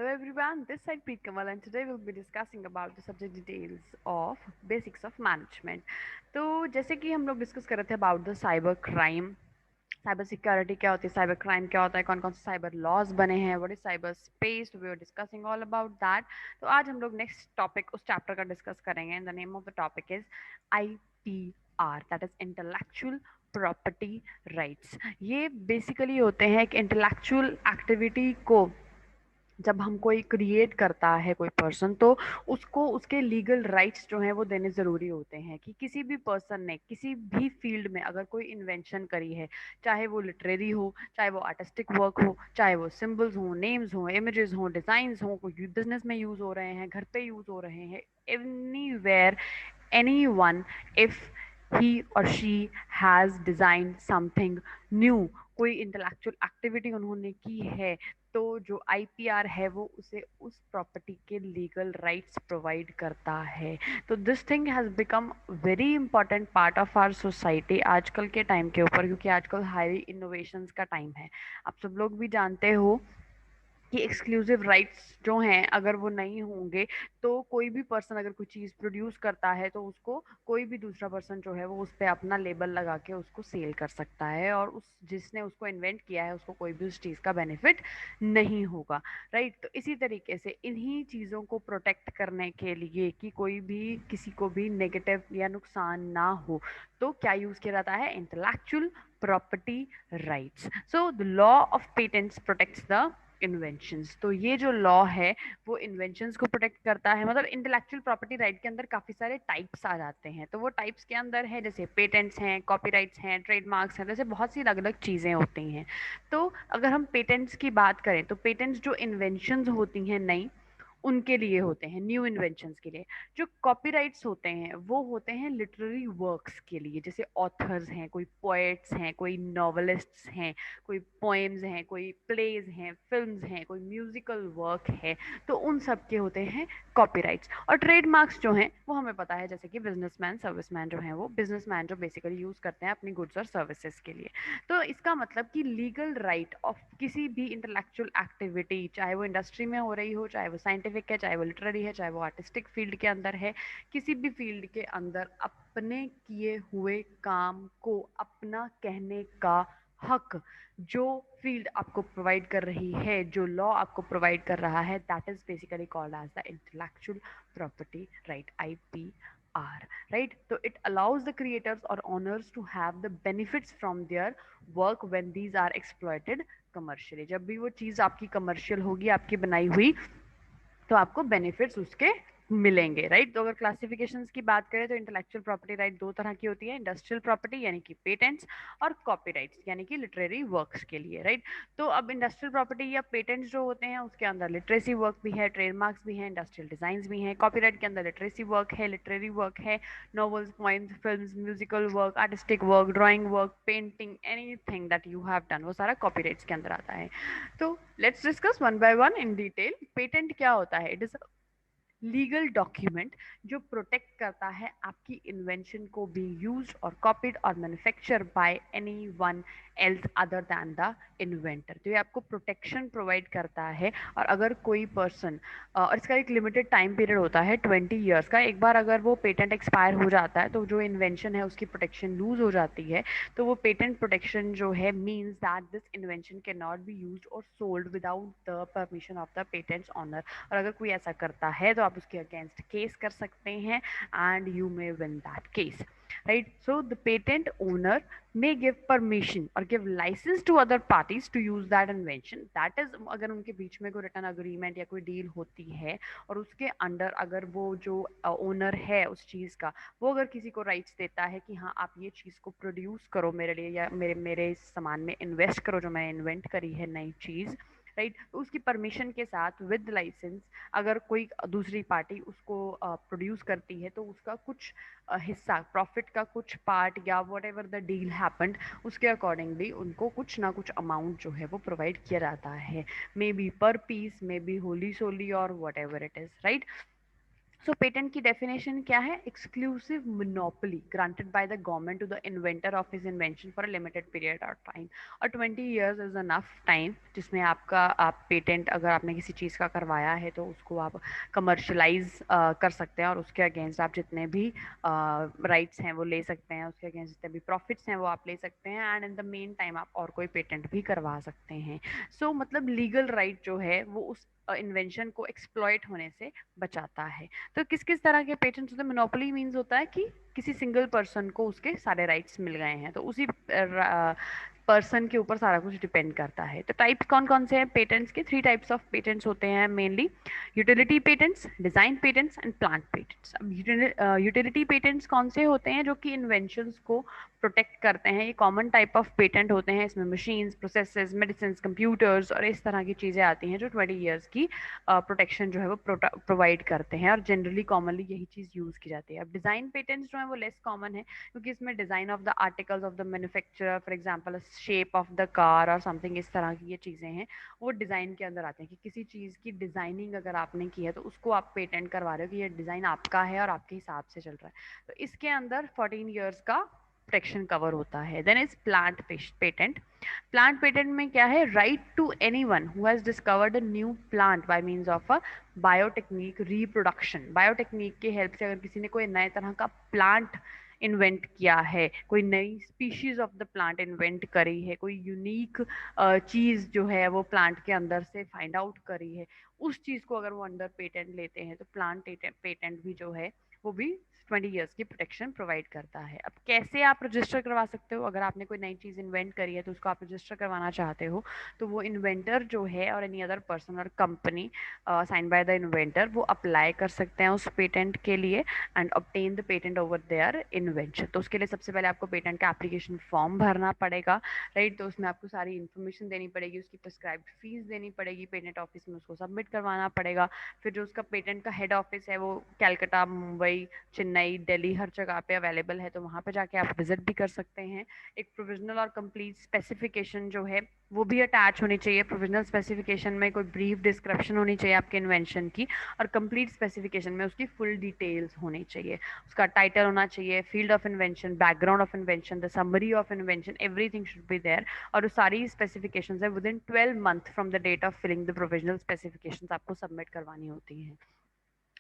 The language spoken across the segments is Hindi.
Hello everyone, this side Preet Kamal and today we'll be discussing about the subject details of basics of management. तो जैसे कि हम लोग डिस्कस कर रहे थे about the cyber crime, cyber security क्या होती है, साइबर क्राइम क्या होता है, कौन कौन से साइबर लॉज बने हैं, what is cyber space, we are discussing all about that. तो आज हम लोग नेक्स्ट टॉपिक उस चैप्टर का डिस्कस करेंगे and the name of the topic is IPR, that is intellectual property rights. ये बेसिकली होते हैं कि इंटेलेक्चुअल एक्टिविटी को जब हम कोई क्रिएट करता है कोई पर्सन तो उसको उसके लीगल राइट्स जो हैं वो देने ज़रूरी होते हैं कि किसी भी पर्सन ने किसी भी फील्ड में अगर कोई इन्वेंशन करी है, चाहे वो लिटरेरी हो, चाहे वो आर्टिस्टिक वर्क हो, चाहे वो सिंबल्स हों, नेम्स हों, इमेजेस हों, डिज़ाइंस हों, कोई बिजनेस में यूज़ हो रहे हैं, घर पे यूज़ हो रहे हैं, anywhere, anyone, if he or she has designed something new, कोई इंटेलेक्चुअल एक्टिविटी उन्होंने की है, तो जो आईपीआर है वो उसे उस प्रॉपर्टी के लीगल राइट्स प्रोवाइड करता है. तो this thing has become very important part of our society आजकल के टाइम के ऊपर, क्योंकि आजकल हाई इनोवेशंस का टाइम है. आप सब लोग भी जानते हो कि एक्सक्लूसिव राइट्स जो हैं अगर वो नहीं होंगे तो कोई भी पर्सन अगर कोई चीज़ प्रोड्यूस करता है तो उसको कोई भी दूसरा पर्सन जो है वो उस पर अपना लेबल लगा के उसको सेल कर सकता है, और उस जिसने उसको इन्वेंट किया है उसको कोई भी उस चीज़ का बेनिफिट नहीं होगा. राइट. तो इसी तरीके से इन्हीं चीज़ों को प्रोटेक्ट करने के लिए कि कोई भी किसी को भी नेगेटिव या नुकसान ना हो, तो क्या यूज़ किया जाता है? Intellectual property rights. So the law of patents protects the inventions. तो ये जो लॉ है वो इन्वेंशंस को प्रोटेक्ट करता है. मतलब इंटेलेक्चुअल प्रॉपर्टी राइट के अंदर काफ़ी सारे टाइप्स आ जाते हैं. तो वो टाइप्स के अंदर है जैसे पेटेंट्स हैं, कॉपीराइट्स हैं, ट्रेडमार्क्स हैं, जैसे बहुत सी अलग अलग चीज़ें होती हैं. तो अगर हम पेटेंट्स की बात करें तो पेटेंट्स जो इन्वेंशंस होती हैं नई, उनके लिए होते हैं, न्यू इन्वेंशंस के लिए. जो कॉपीराइट्स होते हैं वो होते हैं लिटरेरी वर्क्स के लिए, जैसे ऑथर्स हैं, कोई पोएट्स हैं, कोई नॉवलिस्ट्स हैं, कोई पोएम्स हैं, कोई प्लेज हैं, फिल्म्स हैं, कोई म्यूजिकल वर्क है, तो उन सब के होते हैं कॉपीराइट्स. और ट्रेडमार्क्स जो हैं वो हमें पता है, जैसे कि बिजनेसमैन सर्विसमैन जो हैं वो बिजनेसमैन जो बेसिकली यूज़ करते हैं अपनी गुड्स और सर्विसेज के लिए. तो इसका मतलब कि लीगल राइट ऑफ किसी भी इंटेलेक्चुअल एक्टिविटी, चाहे वो इंडस्ट्री में हो रही हो, चाहे वो साइंटिफिक है, चाहे वो लिटरेरी है, चाहे वो आर्टिस्टिक फील्ड के अंदर है, किसी भी फील्ड के अंदर अपने किए हुए काम को अपना कहने का हक जो फील्ड आपको प्रोवाइड कर रही है, जो लॉ आपको प्रोवाइड कर रहा है, that is basically called as the intellectual property right, IPR. Right. So it allows the creators or owners to have the benefits from their work when these are exploited commercially. जब भी वो चीज़ आपकी कमर्शियल होगी, आपकी बनाई हुई, तो आपको बेनिफिट्स उसके मिलेंगे. राइट. तो अगर क्लासिफिकेशंस की बात करें तो इंटेलेक्चुअल प्रॉपर्टी राइट दो तरह की होती है, इंडस्ट्रियल प्रॉपर्टी यानी कि पेटेंट्स, और कॉपीराइट्स यानी कि लिटरेरी वर्क्स के लिए. राइट. तो अब इंडस्ट्रियल प्रॉपर्टी या पेटेंट्स जो होते हैं उसके अंदर लिटरेसी वर्क भी है, ट्रेडमार्क्स भी हैं, इंडस्ट्रियल डिजाइन भी हैं. कॉपीराइट के अंदर लिटरेसी वर्क है, लिटरेरी वर्क है, novels, poems, films, musical work, artistic work, drawing work, painting, anything that you have done, वो सारा कॉपीराइट्स के अंदर आता है. तो let's discuss one by one in detail. Patent क्या होता है? इट इज लीगल डॉक्यूमेंट जो प्रोटेक्ट करता है आपकी इन्वेंशन को बी यूज्ड और कॉपीड और manufacture by any one else other than the inventor. तो ये आपको प्रोटेक्शन प्रोवाइड करता है. और अगर कोई पर्सन, और इसका एक लिमिटेड टाइम पीरियड होता है 20 ईयर्स का, एक बार अगर वो पेटेंट एक्सपायर हो जाता है तो जो इन्वेंशन है उसकी प्रोटेक्शन लूज हो जाती है. तो वो पेटेंट प्रोटेक्शन जो है means that this invention can not be used और sold without the permission of the patents owner. और अगर कोई ऐसा करता है तो आप उसके अगेंस्ट केस कर सकते हैं and you may win that case. Right. So the patent owner may give permission or give license to other parties to use that invention. That is, अगर उनके बीच में कोई रिटर्न अग्रीमेंट या कोई डील होती है और उसके अंडर अगर वो जो ओनर है उस चीज़ का, वो अगर किसी को राइट्स देता है कि हाँ आप ये चीज़ को प्रोड्यूस करो मेरे लिए, या मेरे मेरे सामान में इन्वेस्ट करो जो मैंने इन्वेंट करी है नई चीज़, राइट. तो उसकी परमिशन के साथ विद लाइसेंस अगर कोई दूसरी पार्टी उसको प्रोड्यूस करती है तो उसका कुछ हिस्सा, प्रॉफिट का कुछ पार्ट या what ever the deal happened, उसके अकॉर्डिंगली उनको कुछ ना कुछ अमाउंट जो है वो प्रोवाइड किया जाता है, may be per piece, may be wholly solely और whatever it is. Right. So patent की डेफिनेशन क्या है? Exclusive monopoly granted by the government to the inventor of his invention for a limited period of time. और 20 ईयर्स इज अनफ टाइम जिसमें आप पेटेंट अगर आपने किसी चीज़ का करवाया है तो उसको आप कमर्शलाइज कर सकते हैं और उसके अगेंस्ट आप जितने भी राइट्स हैं वो ले सकते हैं, उसके अगेंस्ट जितने भी प्रॉफिट्स हैं वो आप ले सकते हैं, and in the main time आप और कोई पेटेंट भी करवा सकते हैं। सो मतलब लीगल राइट जो है वो उस इन्वेंशन को एक्सप्लॉइट होने से बचाता है। तो किस किस तरह के पेटेंट्स होते हैं? मोनोपोली मीन्स होता है कि किसी सिंगल पर्सन को उसके सारे राइट्स मिल गए हैं, तो उसी पर्सन के ऊपर सारा कुछ डिपेंड करता है। तो टाइप्स कौन कौन से हैं पेटेंट्स के? 3 टाइप्स ऑफ पेटेंट्स होते हैं mainly: utility patents, design patents and plant patents. अब यूटिलिटी पेटेंट्स कौन से होते हैं? जो कि इन्वेंशंस को प्रोटेक्ट करते हैं। ये कॉमन टाइप ऑफ पेटेंट होते हैं, इसमें मशीन्स, प्रोसेसेस, मेडिसिन, कंप्यूटर्स और इस तरह की चीज़ें आती हैं जो 20 ईयर्स की प्रोटेक्शन जो है वो प्रोवाइड करते हैं, और जनरली कॉमनली यही चीज़ यूज़ की जाती है। अब डिज़ाइन पेटेंट्स जो है वो लेस कॉमन है, क्योंकि इसमें design of the articles of the manufacturer, for example shape of the car और समथिंग, इस तरह की ये चीज़ें हैं वो डिज़ाइन के अंदर आते हैं। कि किसी चीज़ की डिज़ाइनिंग अगर आपने की है तो उसको आप पेटेंट करवा रहे हो कि ये डिज़ाइन आपका है और आपके हिसाब से चल रहा है, तो इसके अंदर 14 ईयर्स का प्रोटेक्शन कवर होता है। Then is plant patent. Plant patent में क्या है? Right to anyone who has discovered a new plant by means of a biotechnic reproduction. Biotechnic की हेल्प से अगर किसी ने कोई नए तरह का प्लांट इन्वेंट किया है, कोई नई species of the plant invent करी है, कोई यूनिक चीज़ जो है वो प्लांट के अंदर से फाइंड आउट करी है, उस चीज़ को अगर वो अंडर पेटेंट लेते हैं तो प्लांट पेटेंट भी जो है वो भी 20 ईयर्स की प्रोटेक्शन प्रोवाइड करता है। अब कैसे आप रजिस्टर करवा सकते हो? अगर आपने कोई नई चीज़ इन्वेंट करी है तो उसको आप रजिस्टर करवाना चाहते हो, तो वो इन्वेंटर जो है और एनी अदर पर्सन और company sign by the inventor वो अप्लाई कर सकते हैं उस पेटेंट के लिए and obtain the patent over their invention. तो उसके लिए सबसे पहले आपको पेटेंट का एप्लीकेशन फॉर्म भरना पड़ेगा, राइट? तो उसमें आपको सारी इन्फॉर्मेशन देनी पड़ेगी, उसकी प्रिस्क्राइब्ड फीस देनी पड़ेगी, पेटेंट ऑफिस में उसको सबमिट करवाना पड़ेगा। फिर जो उसका पेटेंट का हेड ऑफिस है वो कैलकाटा, मुंबई, चेन्नई, दिल्ली, हर जगह पे अवेलेबल है, तो वहाँ पे जाके आप विजिट भी कर सकते हैं। एक प्रोविजनल और कंप्लीट स्पेसिफिकेशन जो है वो भी अटैच होनी चाहिए। प्रोविजनल स्पेसिफिकेशन में कोई ब्रीफ डिस्क्रिप्शन होनी चाहिए आपके इन्वेंशन की, और कंप्लीट स्पेसिफिकेशन में उसकी फुल डिटेल्स होनी चाहिए। उसका टाइटल होना चाहिए, field of invention, background of invention, the summary of invention, everything should be there. और वो सारी स्पेसिफिकेशन है within 12 month from the date of filing the provisional specification आपको सबमिट करवानी होती हैं।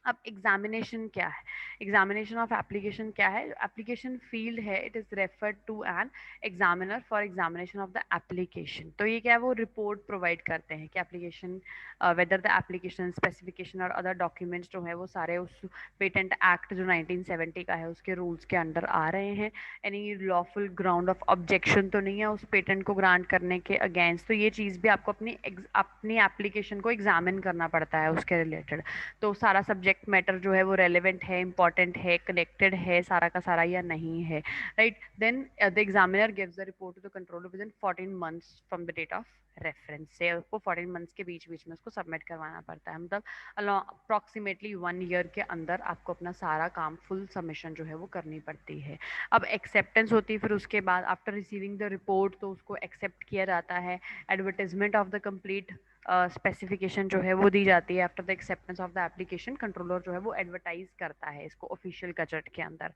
अब एग्जामिनेशन क्या है? एग्जामिनेशन ऑफ एप्लीकेशन क्या है? एप्लीकेशन फील्ड है, it is referred to an examiner for examination of the application. तो ये क्या है? वो रिपोर्ट प्रोवाइड करते हैं कि application whether the application specification और अदर डॉक्यूमेंट्स जो है वो सारे उस पेटेंट एक्ट जो 1970 का है उसके रूल्स के अंडर आ रहे हैं, any lawful ground of objection तो नहीं है उस पेटेंट को ग्रांट करने के अगेंस्ट। तो ये चीज़ भी आपको अपनी एप्लीकेशन को एग्जामिन करना पड़ता है उसके रिलेटेड। तो सारा सब्जेक्ट मैटर जो है वो रेलेवेंट है, इंपॉर्टेंट है, कनेक्टेड है सारा का सारा या नहीं है, right? Then the examiner gives the report to the controller within 14 months from the date of reference. से आपको 14 मंथ्स के बीच बीच में उसको सबमिट करवाना पड़ता है, मतलब अप्रॉक्सीमेटली 1 ईयर के अंदर आपको अपना सारा काम फुल सबमिशन जो है वो करनी पड़ती है। अब एक्सेप्टेंस होती है फिर उसके बाद, आफ्टर रिसीविंग द रिपोर्ट तो उसको एक्सेप्ट किया जाता है। Advertisement of the complete specification जो है वो दी जाती है। After the acceptance of the application controller जो है वो एडवर्टाइज करता है इसको ऑफिशियल गजट के अंदर।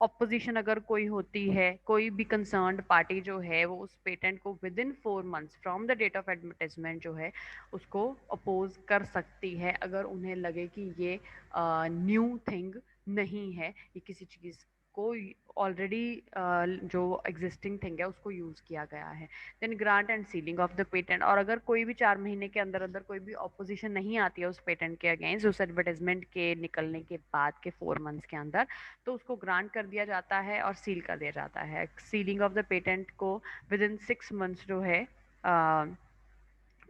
ऑपोजिशन अगर कोई होती है, कोई भी कंसर्न्ड पार्टी जो है वो उस पेटेंट को within 4 months from the date of advertisement जो है उसको अपोज कर सकती है, अगर उन्हें लगे कि ये न्यू थिंग नहीं है, ये किसी चीज़ को ऑलरेडी जो एग्जिस्टिंग थिंग है उसको यूज़ किया गया है। Then grant and sealing of the patent. और अगर कोई भी 4 महीने के अंदर अंदर कोई भी ऑपोजिशन नहीं आती है उस पेटेंट के अगेंस्ट उस एडवर्टाइजमेंट के निकलने के बाद के 4 मंथ्स के अंदर, तो उसको ग्रांट कर दिया जाता है और सील कर दिया जाता है। सीलिंग ऑफ द पेटेंट को विद इन 6 मंथ्स जो है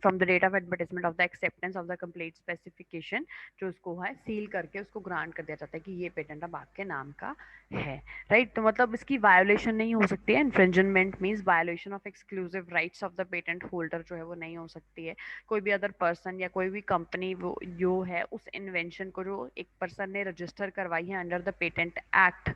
from the date of advertisement of the acceptance of the complete specification जो उसको है सील करके उसको ग्रांट कर दिया जाता है कि ये पेटेंट अब आपके नाम का है, राइट? तो मतलब इसकी वायोलेशन नहीं हो सकती है। Infringement means violation of exclusive rights of the patent holder जो है वो नहीं हो सकती है। कोई भी अदर पर्सन या कोई भी कंपनी वो जो है उस इन्वेंशन को जो एक पर्सन ने रजिस्टर करवाई है अंडर द पेटेंट एक्ट,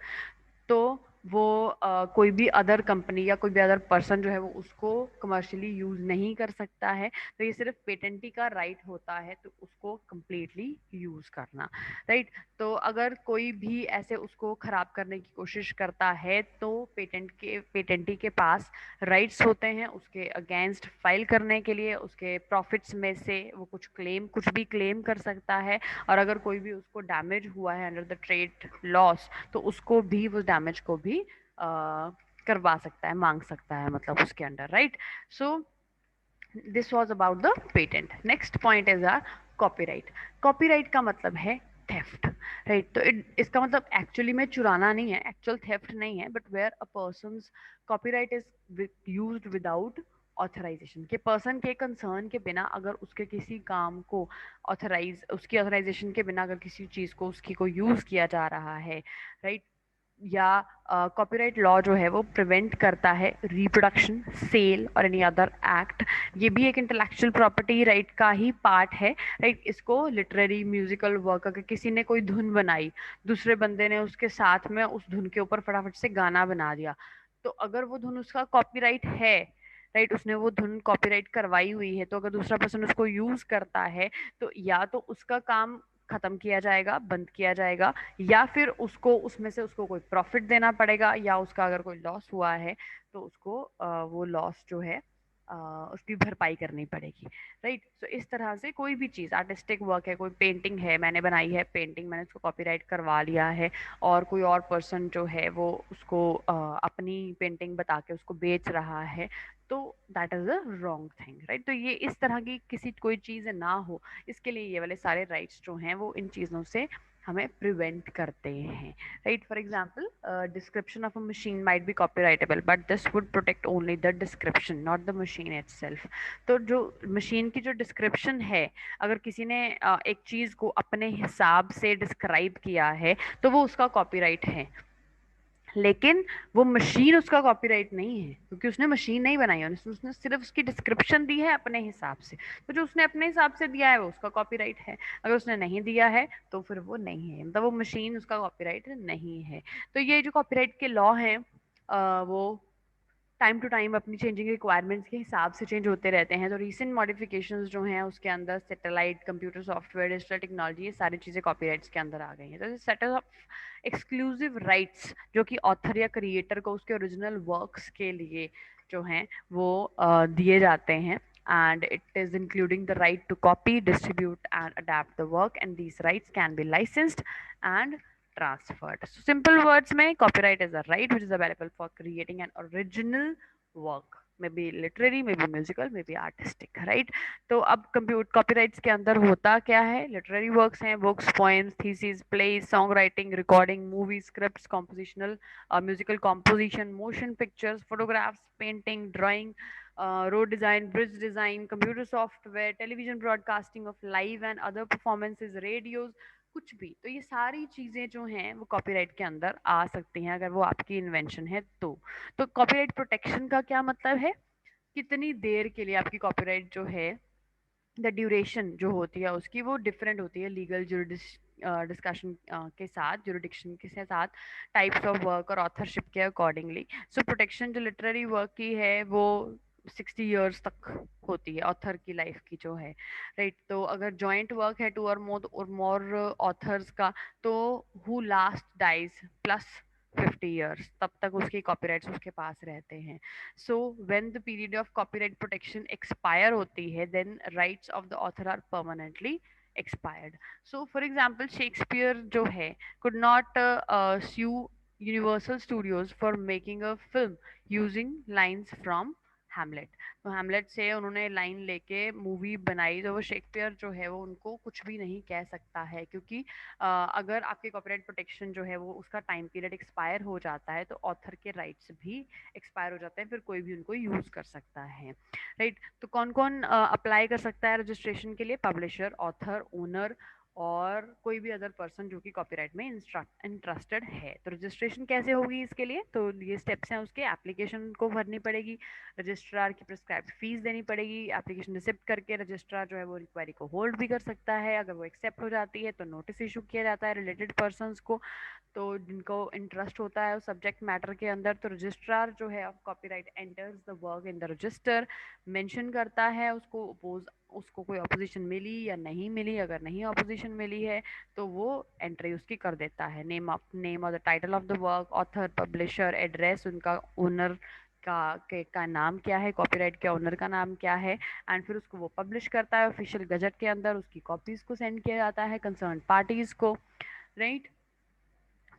तो वो कोई भी अदर कंपनी या कोई भी अदर पर्सन जो है वो उसको कमर्शियली यूज नहीं कर सकता है। तो ये सिर्फ पेटेंटी का राइट होता है, तो उसको कंप्लीटली यूज करना, राइट। तो अगर कोई भी ऐसे उसको खराब करने की कोशिश करता है तो पेटेंटी के पास राइट्स होते हैं उसके अगेंस्ट फाइल करने के लिए, उसके प्रॉफिट्स में से वो कुछ भी क्लेम कर सकता है। और अगर कोई भी उसको डैमेज हुआ है अंडर द ट्रेड लॉस, तो उसको भी उस डैमेज को भी करवा सकता है, मांग सकता है, मतलब उसके under, right. So this was about the patent. Next point is are copyright. Copyright का मतलब है थेफ्ट, राइट। तो इसका मतलब एक्चुअली में चुराना नहीं है, एक्चुअल थेफ्ट नहीं है, but where a person's copyright is used without authorization, के पर्सन के कंसर्न के बिना अगर उसके किसी काम को उसकी ऑथराइजेशन के बिना अगर किसी चीज को उसकी को यूज किया जा रहा है, राइट। या कॉपीराइट लॉ जो है वो प्रिवेंट करता है रिप्रोडक्शन, सेल और एनी अदर एक्ट। ये भी एक इंटेलेक्चुअल प्रॉपर्टी राइट का ही पार्ट है, राइट। इसको लिटरेरी म्यूजिकल वर्क, अगर किसी ने कोई धुन बनाई, दूसरे बंदे ने उसके साथ में उस धुन के ऊपर फटाफट से गाना बना दिया, तो अगर वो धुन उसका कॉपीराइट है, राइट, उसने वो धुन कॉपीराइट करवाई हुई है, तो अगर दूसरा पर्सन उसको यूज करता है तो या तो उसका काम खत्म किया जाएगा, बंद किया जाएगा, या फिर उसको उसमें से उसको कोई प्रॉफिट देना पड़ेगा, या उसका अगर कोई लॉस हुआ है तो उसको वो लॉस जो है उसकी भरपाई करनी पड़ेगी, राइट। सो इस तरह से कोई भी चीज़ आर्टिस्टिक वर्क है, कोई पेंटिंग है, मैंने बनाई है पेंटिंग, मैंने उसको कॉपीराइट करवा लिया है और कोई और पर्सन जो है वो उसको अपनी पेंटिंग बता के उसको बेच रहा है, तो that is a wrong thing, right. तो ये इस तरह की किसी कोई चीज़ ना हो, इसके लिए ये वाले सारे राइट्स जो हैं वो इन चीज़ों से हमें प्रिवेंट करते हैं, right? For example, description of a machine might be copyrightable, but this would protect only the description, not the machine itself. तो जो मशीन की जो डिस्क्रिप्शन है, अगर किसी ने एक चीज को अपने हिसाब से डिस्क्राइब किया है तो वो उसका कॉपीराइट है, लेकिन वो मशीन उसका कॉपीराइट नहीं है, क्योंकि उसने मशीन नहीं बनाई है, उसने सिर्फ उसकी डिस्क्रिप्शन दी है अपने हिसाब से। तो जो उसने अपने हिसाब से दिया है वो उसका कॉपीराइट है, अगर उसने नहीं दिया है तो फिर वो नहीं है, मतलब वो मशीन उसका कॉपीराइट नहीं है। तो ये जो कॉपीराइट के लॉ हैं वो टाइम टू टाइम अपनी चेंजिंग रिक्वायरमेंट्स के हिसाब से चेंज होते रहते हैं। तो रीसेंट मॉडिफिकेशंस जो हैं उसके अंदर satellite, computer software, digital technology, ये सारी चीज़ें कॉपीराइट्स के अंदर आ गई हैं। तो सेट ऑफ एक्सक्लूसिव राइट्स जो कि ऑथर या क्रिएटर को उसके ओरिजिनल वर्क्स के लिए जो हैं वो दिए जाते हैं, and it is including the right to copy, distribute and adapt the work, and these rights can be licensed and transferred. So simple words में copyright is a right which is available for creating an original work, maybe literary, maybe musical, maybe artistic, right? तो अब कंप्यूटर कॉपीराइट्स के अंदर होता क्या है? लिटरेरी वर्क्स हैं, books, poems, thesis, plays, song writing, recording, movie scripts, compositional musical composition, motion pictures, photographs, painting, drawing, road design, bridge design, computer software, television broadcasting of live and other performances, radios, कुछ भी। तो ये सारी चीजें जो हैं वो कॉपीराइट के अंदर आ सकती हैं अगर वो आपकी इन्वेंशन है तो कॉपीराइट प्रोटेक्शन का क्या मतलब है? कितनी देर के लिए आपकी कॉपीराइट जो है, द ड्यूरेशन जो होती है उसकी वो डिफरेंट होती है लीगल डिस्कशन के साथ, जुरिडिक्शन के साथ, टाइप्स ऑफ वर्क और ऑथरशिप के अकॉर्डिंगली। सो प्रोटेक्शन जो लिटरेरी वर्क की है वो 60 years तक होती है ऑथर की लाइफ की जो है, राइट। तो अगर जॉइंट वर्क है टू और मोर ऑथर्स का, तो who last dies plus 50 years, तब तक उसकी कॉपीराइट्स उसके पास रहते हैं। So when the period of copyright protection expire होती है, then rights of the author are permanently expired. So for example, Shakespeare जो है could not sue Universal Studios for making a film using lines from Hamlet. तो हैमलेट से उन्होंने लाइन लेके मूवी बनाई, तो वो शेक्सपियर जो है वो उनको कुछ भी नहीं कह सकता है, क्योंकि अगर आपके कॉपीराइट प्रोटेक्शन जो है वो उसका टाइम पीरियड एक्सपायर हो जाता है तो ऑथर के राइट्स भी एक्सपायर हो जाते हैं, फिर कोई भी उनको यूज कर सकता है, राइट। तो कौन कौन अप्लाई कर सकता है रजिस्ट्रेशन के लिए? पब्लिशर, ऑथर, ओनर, और कोई भी अदर पर्सन जो कि कॉपीराइट में इंटरेस्टेड है। तो रजिस्ट्रेशन कैसे होगी इसके लिए, तो ये स्टेप्स हैं उसके। एप्लीकेशन को भरनी पड़ेगी, रजिस्ट्रार की प्रिस्क्राइब्ड फीस देनी पड़ेगी, एप्लीकेशन रिसिप्ट करके रजिस्ट्रार जो है वो इंक्वायरी को होल्ड भी कर सकता है। अगर वो एक्सेप्ट हो जाती है तो नोटिस इशू किया जाता है रिलेटेड पर्सनस को, तो जिनको इंटरेस्ट होता है उस सब्जेक्ट मैटर के अंदर। तो रजिस्ट्रार जो है of copyright enters the work in the register, mention करता है उसको कोई अपोजिशन मिली या नहीं मिली। अगर नहीं अपोजिशन मिली है तो वो एंट्री उसकी कर देता है, नेम और the title of the work, author, publisher, address, उनका ओनर का नाम क्या है, कॉपीराइट के ओनर का नाम क्या है, एंड फिर उसको वो पब्लिश करता है ऑफिशियल गजट के अंदर। उसकी कॉपीज को सेंड किया जाता है कंसर्न पार्टीज को, राइट।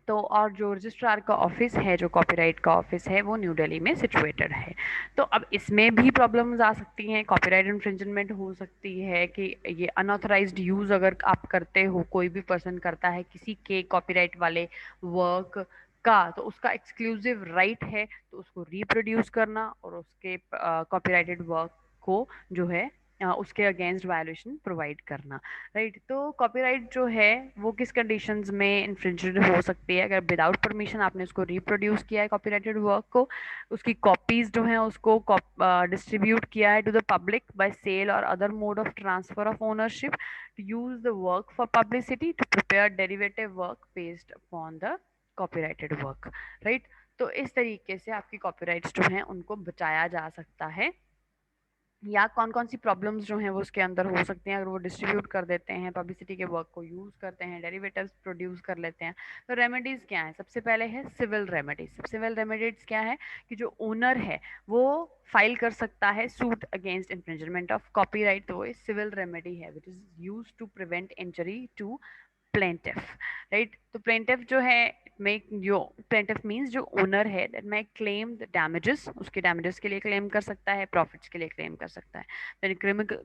तो और जो रजिस्ट्रार का ऑफिस है, जो कॉपीराइट का ऑफिस है, वो न्यू दिल्ली में सिचुएटेड है। तो अब इसमें भी प्रॉब्लम्स आ सकती हैं, कॉपीराइट इन्फ्रिंजमेंट हो सकती है कि ये अनऑथराइज्ड यूज़ अगर आप करते हो, कोई भी पर्सन करता है किसी के कॉपीराइट वाले वर्क का, तो उसका एक्सक्लूसिव राइट है तो उसको रिप्रोड्यूस करना और उसके कॉपीराइटेड वर्क को जो है उसके अगेंस्ट वायलेशन प्रोवाइड करना, राइट। तो कॉपीराइट जो है वो किस कंडीशंस में इन्फ्रिंज्ड हो सकती है, अगर विदाउट परमिशन आपने उसको रिप्रोड्यूस किया है कॉपीराइटेड वर्क को, उसकी कॉपीज जो है उसको डिस्ट्रीब्यूट किया है to the public by sale और other mode of transfer of ownership, to use the work for publicity, to prepare derivative work based upon the copyrighted work, right. तो इस तरीके से आपकी कॉपीराइट्स जो हैं उनको बचाया जा सकता है। या कौन कौन सी प्रॉब्लम्स जो हैं वो उसके अंदर हो सकती हैं अगर वो डिस्ट्रीब्यूट कर देते हैं, पब्लिसिटी के वर्क को यूज़ करते हैं, डेरिवेटिव्स प्रोड्यूस कर लेते हैं। तो रेमेडीज़ क्या है, सबसे पहले है सिविल रेमेडीज। सिविल रेमेडीज क्या है कि जो ओनर है वो फाइल कर सकता है suit against infringement of copyright, तो वो सिविल रेमेडी है which is use to prevent injury to plaintiff, right. तो प्लेंटिफ जो है में जो प्लेंटिफ मींस जो ओनर है that may claim the damages, उसके डैमेजेस के लिए क्लेम कर सकता है, प्रॉफिट्स के लिए क्लेम कर सकता है। देन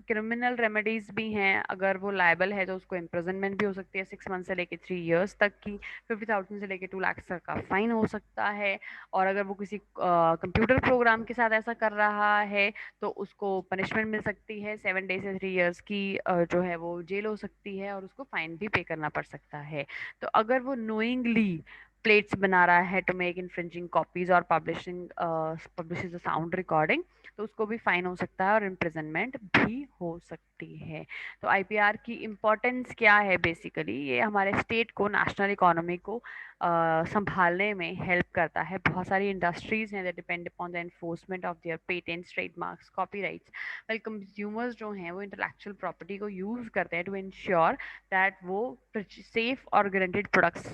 क्रिमिनल रेमेडीज भी हैं, अगर वो लायबल है तो उसको इम्प्रिजनमेंट भी हो सकती है 6 मंथ से लेके 3 years तक की, 50,000 से लेके 2 लाख तक का फाइन हो सकता है। और अगर वो किसी कंप्यूटर प्रोग्राम के साथ ऐसा कर रहा है तो उसको पनिशमेंट मिल सकती है 7 days से 3 years की, जो है वो जेल हो सकती है और उसको फाइन भी पे करना पड़ सकता है। तो अगर वो नोइंगली प्लेट्स बना रहा है टू मेक इन्फ्रिंजिंग कॉपीज और पब्लिशेस अ साउंड रिकॉर्डिंग, तो उसको भी फाइन हो सकता है और इम्प्रिजनमेंट भी हो सकती है। तो आईपीआर की इम्पोर्टेंस क्या है, बेसिकली ये हमारे स्टेट को, नेशनल इकोनॉमी को संभालने में हेल्प करता है। बहुत सारी इंडस्ट्रीज हैं that depend upon the enforcement of their patents, trademarks, copyrights, well consumers जो हैं वो इंटेलेक्चुअल प्रॉपर्टी को यूज करते हैं टू इंश्योर दैट वो सेफ और गारंटेड प्रोडक्ट्स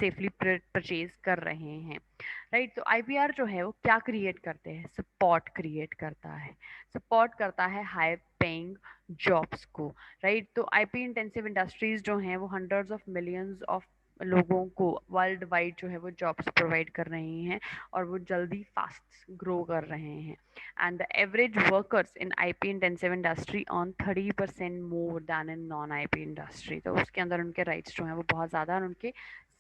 सेफली परचेज कर रहे हैं, राइट। तो आईपीआर जो है वो क्या क्रिएट करते हैं, सपोर्ट क्रिएट करता है, सपोर्ट करता है हाई पेइंग जॉब्स को, राइट। तो आईपी इंटेंसिव इंडस्ट्रीज जो हैं वो हंड्रेड्स ऑफ मिलियंस ऑफ लोगों को वर्ल्ड वाइड जो है वो जॉब्स प्रोवाइड कर रही हैं और वो जल्दी फास्ट ग्रो कर रहे हैं। And the average workers in IP intensive industry earn 30% more than in non IP industry. तो उसके अंदर उनके राइट्स जो हैं वो बहुत ज़्यादा, और उनके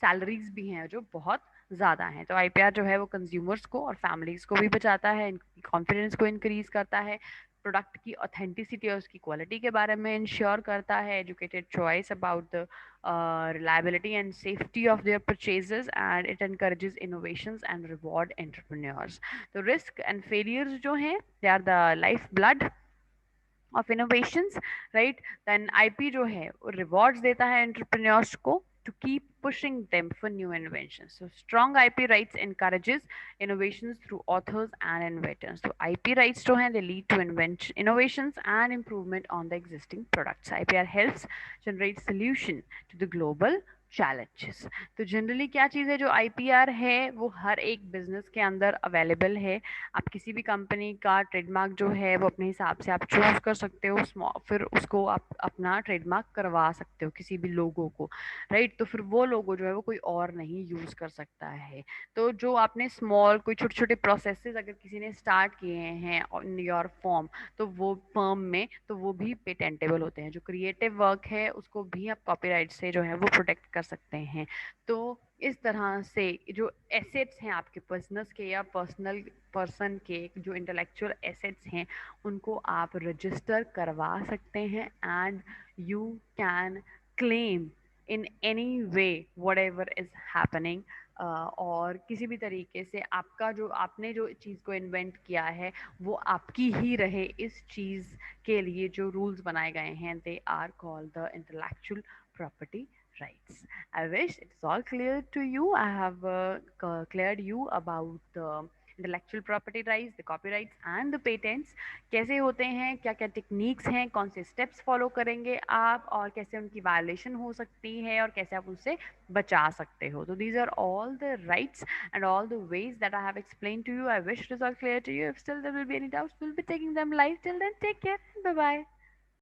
सैलरीज भी हैं जो बहुत ज़्यादा हैं। तो आईपीआर जो है वो कंज्यूमर्स को और फैमिलीज को भी बचाता है, इनकी कॉन्फिडेंस को इंक्रीज करता है, प्रोडक्ट की ऑथेंटिसिटी और उसकी क्वालिटी के बारे में इंश्योर करता है, educated choice about the reliability and safety of their purchases, and it encourages innovations and reward entrepreneurs. तो risk and failures जो हैं they are the lifeblood of innovations, right। then IP जो है वो rewards देता है entrepreneurs को to keep pushing them for new inventions. So strong IP rights encourages innovations through authors and inventors. So IP rights जो हैं they lead to innovations and improvement on the existing products. IPR helps generate solution to the global challenges. तो जनरली क्या चीज़ है, जो आईपीआर है वो हर एक बिजनेस के अंदर अवेलेबल है। आप किसी भी कंपनी का ट्रेडमार्क जो है वो अपने हिसाब से आप चूज कर सकते हो, फिर उसको आप अपना ट्रेडमार्क करवा सकते हो किसी भी लोगो को, राइट। तो फिर वो लोगो जो है वो कोई और नहीं यूज कर सकता है। तो जो आपने स्मॉल कोई छोटे छोटे प्रोसेसेस अगर किसी ने स्टार्ट किए हैं इन योर फॉर्म, तो वो फर्म में तो वो भी पेटेंटेबल होते हैं। जो क्रिएटिव वर्क है उसको भी आप कॉपीराइट से जो है वो प्रोटेक्ट कर कर सकते हैं। तो इस तरह से जो एसेट्स हैं आपके बिजनेस के या पर्सन के, जो इंटेलेक्चुअल एसेट्स हैं, उनको आप रजिस्टर करवा सकते हैं and you can claim in any way what ever is happening. और किसी भी तरीके से आपका जो आपने जो चीज़ को इन्वेंट किया है वो आपकी ही रहे, इस चीज़ के लिए जो रूल्स बनाए गए हैं they are called the intellectual property rights. I wish it's all clear to you. I have cleared you about the intellectual property rights, the copyrights and the patents. कैसे होते हैं, क्या क्या टेक्निक्स हैं, कौन से स्टेप्स फॉलो करेंगे आप, और कैसे उनकी वायलेशन हो सकती है और कैसे आप उनसे बचा सकते हो. तो these are all the rights and all the ways that I have explained to you. I wish it is all clear to you. If still there will be any doubts, we'll be taking them live. Till then, take care. Bye bye.